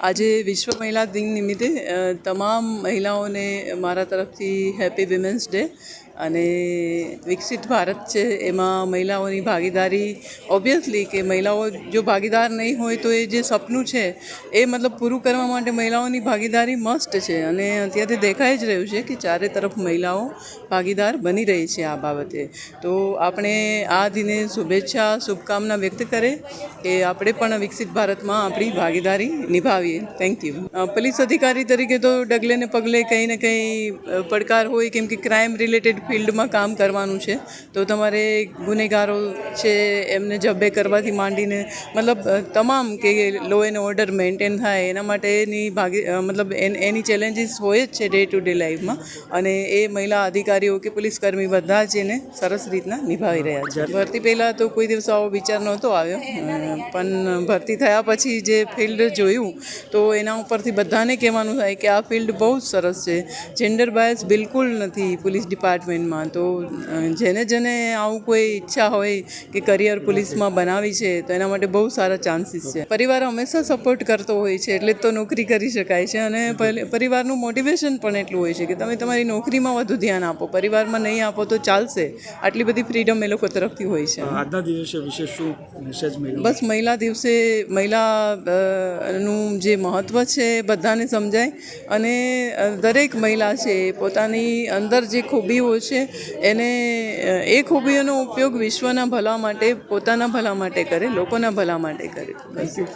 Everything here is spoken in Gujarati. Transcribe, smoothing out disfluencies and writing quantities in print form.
આજે વિશ્વ મહિલા દિન નિમિત્તે તમામ મહિલાઓને મારા તરફથી હેપી વિમેન્સ ડે અને વિકસિત ભારત છે એમાં મહિલાઓની ભાગીદારી ઓબ્વિયસલી કે મહિલાઓ જો ભાગીદાર નહીં હોય તો એ જે સપનું છે એ મતલબ પૂરું કરવા માટે મહિલાઓની ભાગીદારી મસ્ટ છે અને અત્યારે દેખાઈ જ રહ્યું છે કે ચારે તરફ મહિલાઓ ભાગીદાર બની રહી છે આ બાબતે. તો આપણે આ દિને શુભકામના વ્યક્ત કરે કે આપણે પણ વિકસિત ભારતમાં આપણી ભાગીદારી નિભાવીએ. Thank you. પોલીસ અધિકારી તરીકે તો ડગલે ને પગલે કંઈ ને કંઈ પડકાર હોય, કેમ કે ક્રાઇમ રિલેટેડ ફિલ્ડમાં કામ કરવાનું છે. તો તમારે ગુનેગારો છે એમને જબ્બે કરવાથી માંડીને મતલબ તમામ કે લો એન્ડ ઓર્ડર મેન્ટેન થાય એના માટેની મતલબ એની ચેલેન્જીસ હોય જ છે ડે ટુ ડે લાઈફમાં, અને એ મહિલા અધિકારીઓ કે પોલીસકર્મી બધા જ એને સરસ રીતના નિભાવી રહ્યા છે. ભરતી પહેલાં તો કોઈ દિવસ આવો વિચાર નહોતો આવ્યો, પણ ભરતી થયા પછી જે ફિલ્ડ જોયું તો એના ઉપરથી બધાને કહેવાનું થાય કે આ ફિલ્ડ બહુ જ સરસ છે. જેન્ડર બાયસ બિલકુલ નથી પોલીસ ડિપાર્ટમેન્ટમાં. તો જેને આવું કોઈ ઈચ્છા હોય કે કરિયર પોલીસમાં બનાવી છે તો એના માટે બહુ સારા ચાન્સીસ છે. પરિવાર હંમેશા સપોર્ટ કરતો હોય છે એટલે તો નોકરી કરી શકાય છે, અને પરિવારનું મોટિવેશન પણ એટલું હોય છે કે તમે તમારી નોકરીમાં વધુ ધ્યાન આપો, પરિવારમાં નહીં આપો તો ચાલશે. આટલી બધી ફ્રીડમ એ લોકો તરફથી હોય છે. આજના દિવસે વિશેષ શું મેસેજ મળ્યો? બસ મહિલા દિવસે નું જે મહત્ત્વ છે એ બધાને સમજાય, અને દરેક મહિલા છે પોતાની અંદર જે ખૂબીઓ છે એને એ ખૂબીઓનો ઉપયોગ વિશ્વના ભલા માટે, પોતાના ભલા માટે કરે, લોકોના ભલા માટે કરે. Thank you.